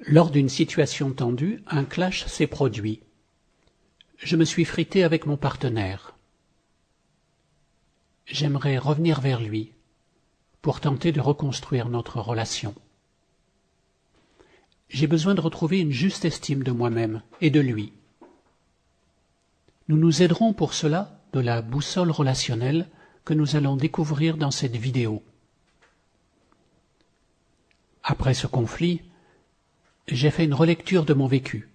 Lors d'une situation tendue, un clash s'est produit. Je me suis frité avec mon partenaire. J'aimerais revenir vers lui pour tenter de reconstruire notre relation. J'ai besoin de retrouver une juste estime de moi-même et de lui. Nous nous aiderons pour cela de la boussole relationnelle que nous allons découvrir dans cette vidéo. Après ce conflit, j'ai fait une relecture de mon vécu.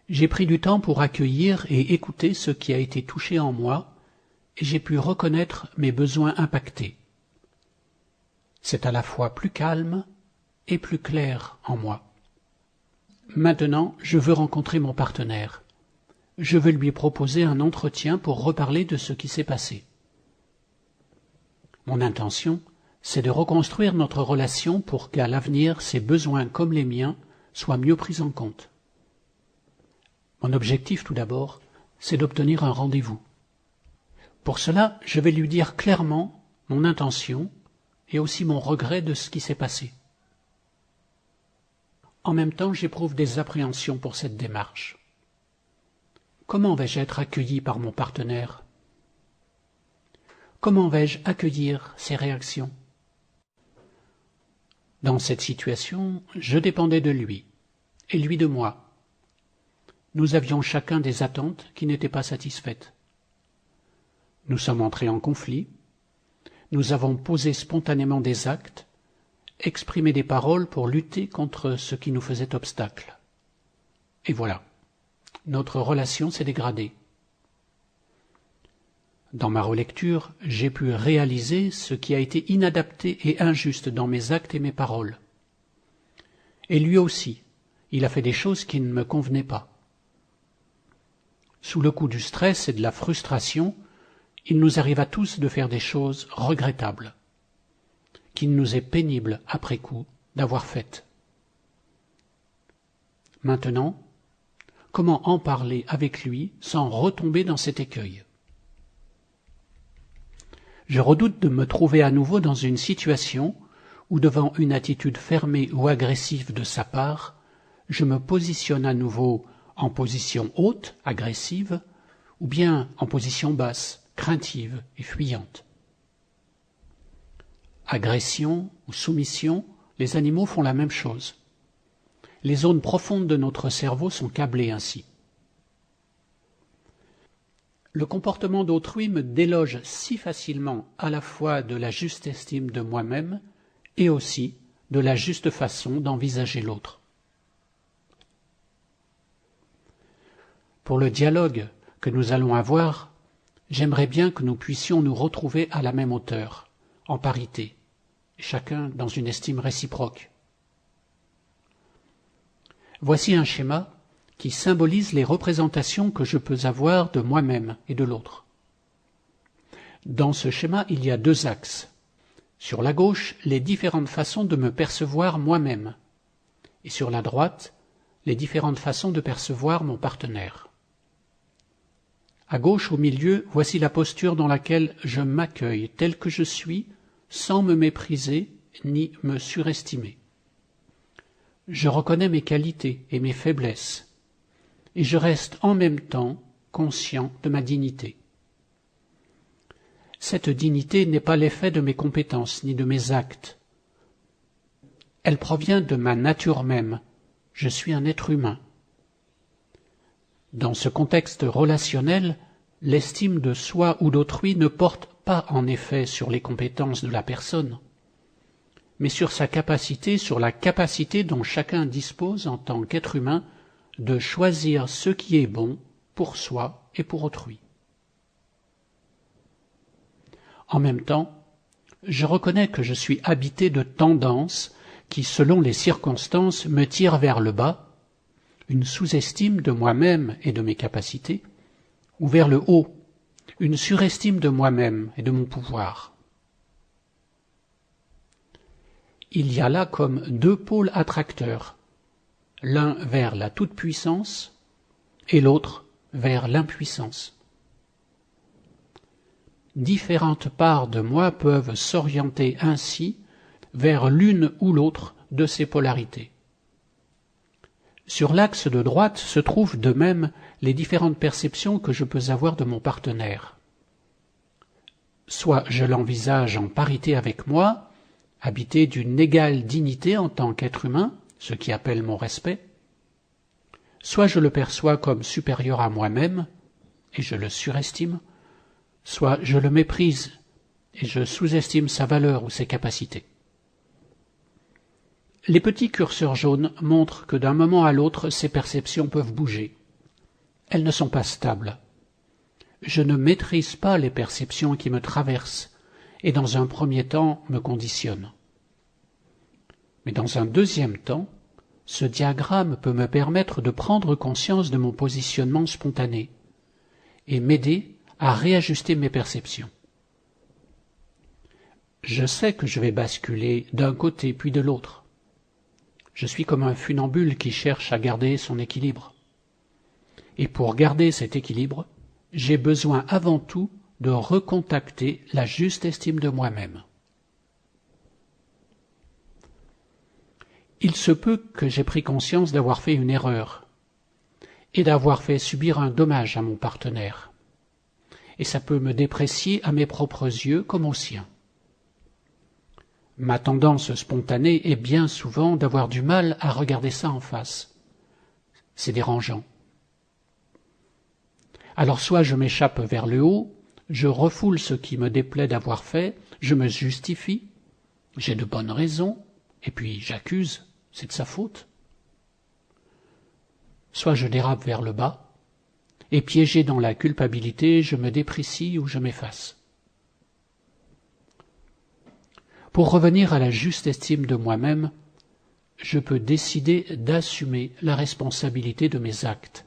J'ai pris du temps pour accueillir et écouter ce qui a été touché en moi et j'ai pu reconnaître mes besoins impactés. C'est à la fois plus calme et plus clair en moi. Maintenant, je veux rencontrer mon partenaire. Je veux lui proposer un entretien pour reparler de ce qui s'est passé. Mon intention, c'est de reconstruire notre relation pour qu'à l'avenir, ses besoins comme les miens soient mieux pris en compte. Mon objectif, tout d'abord, c'est d'obtenir un rendez-vous. Pour cela, je vais lui dire clairement mon intention et aussi mon regret de ce qui s'est passé. En même temps, j'éprouve des appréhensions pour cette démarche. Comment vais-je être accueilli par mon partenaire? Comment vais-je accueillir ses réactions? Dans cette situation, je dépendais de lui, et lui de moi. Nous avions chacun des attentes qui n'étaient pas satisfaites. Nous sommes entrés en conflit, nous avons posé spontanément des actes, exprimé des paroles pour lutter contre ce qui nous faisait obstacle. Et voilà, notre relation s'est dégradée. Dans ma relecture, j'ai pu réaliser ce qui a été inadapté et injuste dans mes actes et mes paroles. Et lui aussi, il a fait des choses qui ne me convenaient pas. Sous le coup du stress et de la frustration, il nous arrive à tous de faire des choses regrettables, qu'il nous est pénible après coup d'avoir faites. Maintenant, comment en parler avec lui sans retomber dans cet écueil? Je redoute de me trouver à nouveau dans une situation où, devant une attitude fermée ou agressive de sa part, je me positionne à nouveau en position haute, agressive, ou bien en position basse, craintive et fuyante. Agression ou soumission, les animaux font la même chose. Les zones profondes de notre cerveau sont câblées ainsi. Le comportement d'autrui me déloge si facilement à la fois de la juste estime de moi-même et aussi de la juste façon d'envisager l'autre. Pour le dialogue que nous allons avoir, j'aimerais bien que nous puissions nous retrouver à la même hauteur, en parité, chacun dans une estime réciproque. Voici un schéma qui symbolise les représentations que je peux avoir de moi-même et de l'autre. Dans ce schéma, il y a deux axes. Sur la gauche, les différentes façons de me percevoir moi-même, et sur la droite, les différentes façons de percevoir mon partenaire. À gauche, au milieu, voici la posture dans laquelle je m'accueille tel que je suis, sans me mépriser ni me surestimer. Je reconnais mes qualités et mes faiblesses, et je reste en même temps conscient de ma dignité. Cette dignité n'est pas l'effet de mes compétences ni de mes actes. Elle provient de ma nature même. Je suis un être humain. Dans ce contexte relationnel, l'estime de soi ou d'autrui ne porte pas en effet sur les compétences de la personne, mais sur sa capacité, sur la capacité dont chacun dispose en tant qu'être humain de choisir ce qui est bon pour soi et pour autrui. En même temps, je reconnais que je suis habité de tendances qui, selon les circonstances, me tirent vers le bas, une sous-estime de moi-même et de mes capacités, ou vers le haut, une surestime de moi-même et de mon pouvoir. Il y a là comme deux pôles attracteurs, l'un vers la toute-puissance et l'autre vers l'impuissance. Différentes parts de moi peuvent s'orienter ainsi vers l'une ou l'autre de ces polarités. Sur l'axe de droite se trouvent de même les différentes perceptions que je peux avoir de mon partenaire. Soit je l'envisage en parité avec moi, habité d'une égale dignité en tant qu'être humain, ce qui appelle mon respect, soit je le perçois comme supérieur à moi-même, et je le surestime, soit je le méprise, et je sous-estime sa valeur ou ses capacités. Les petits curseurs jaunes montrent que d'un moment à l'autre, ces perceptions peuvent bouger. Elles ne sont pas stables. Je ne maîtrise pas les perceptions qui me traversent et dans un premier temps me conditionnent. Mais dans un deuxième temps, ce diagramme peut me permettre de prendre conscience de mon positionnement spontané et m'aider à réajuster mes perceptions. Je sais que je vais basculer d'un côté puis de l'autre. Je suis comme un funambule qui cherche à garder son équilibre. Et pour garder cet équilibre, j'ai besoin avant tout de recontacter la juste estime de moi-même. Il se peut que j'ai pris conscience d'avoir fait une erreur et d'avoir fait subir un dommage à mon partenaire. Et ça peut me déprécier à mes propres yeux comme aux siens. Ma tendance spontanée est bien souvent d'avoir du mal à regarder ça en face. C'est dérangeant. Alors soit je m'échappe vers le haut, je refoule ce qui me déplaît d'avoir fait, je me justifie, j'ai de bonnes raisons, et puis j'accuse, c'est de sa faute. Soit je dérape vers le bas, et piégé dans la culpabilité, je me déprécie ou je m'efface. Pour revenir à la juste estime de moi-même, je peux décider d'assumer la responsabilité de mes actes.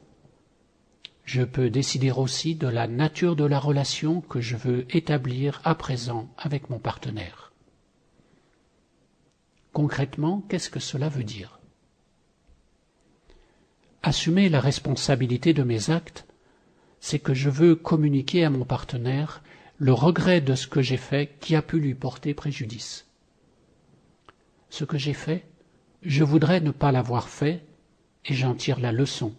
Je peux décider aussi de la nature de la relation que je veux établir à présent avec mon partenaire. Concrètement, qu'est-ce que cela veut dire? Assumer la responsabilité de mes actes, c'est que je veux communiquer à mon partenaire le regret de ce que j'ai fait qui a pu lui porter préjudice. Ce que j'ai fait, je voudrais ne pas l'avoir fait et j'en tire la leçon.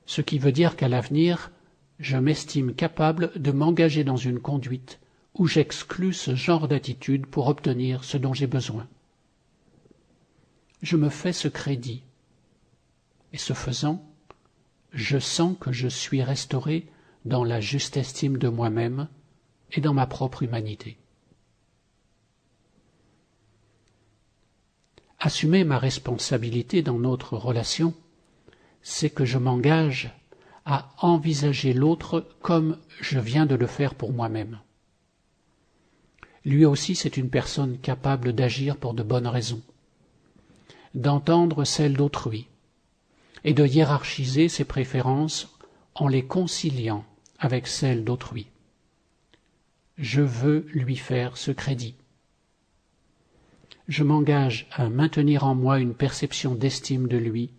Ce qui veut dire qu'à l'avenir, je m'estime capable de m'engager dans une conduite où j'exclus ce genre d'attitude pour obtenir ce dont j'ai besoin. Je me fais ce crédit et ce faisant, je sens que je suis restauré dans la juste estime de moi-même et dans ma propre humanité. Assumer ma responsabilité dans notre relation, c'est que je m'engage à envisager l'autre comme je viens de le faire pour moi-même. Lui aussi, c'est une personne capable d'agir pour de bonnes raisons, d'entendre celles d'autrui et de hiérarchiser ses préférences en les conciliant avec celles d'autrui. Je veux lui faire ce crédit. Je m'engage à maintenir en moi une perception d'estime de lui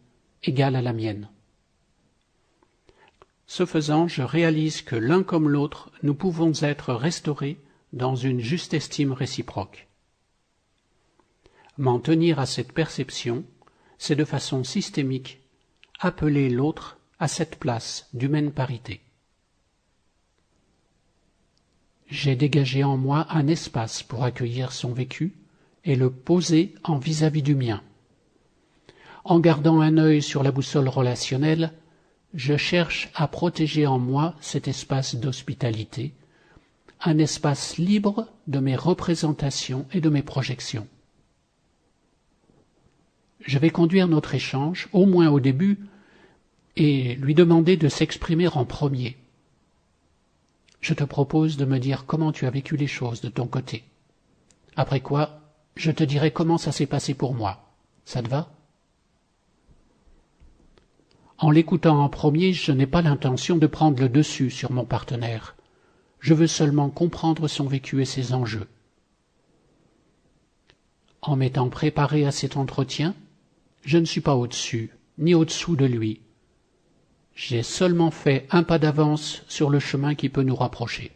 égale à la mienne. Ce faisant, je réalise que l'un comme l'autre, nous pouvons être restaurés dans une juste estime réciproque. M'en tenir à cette perception, c'est de façon systémique appeler l'autre à cette place d'humaine parité. J'ai dégagé en moi un espace pour accueillir son vécu et le poser en vis-à-vis du mien. En gardant un œil sur la boussole relationnelle, je cherche à protéger en moi cet espace d'hospitalité, un espace libre de mes représentations et de mes projections. Je vais conduire notre échange, au moins au début, et lui demander de s'exprimer en premier. Je te propose de me dire comment tu as vécu les choses de ton côté. Après quoi, je te dirai comment ça s'est passé pour moi. Ça te va? En l'écoutant en premier, je n'ai pas l'intention de prendre le dessus sur mon partenaire. Je veux seulement comprendre son vécu et ses enjeux. En m'étant préparé à cet entretien, je ne suis pas au-dessus, ni au-dessous de lui. J'ai seulement fait un pas d'avance sur le chemin qui peut nous rapprocher.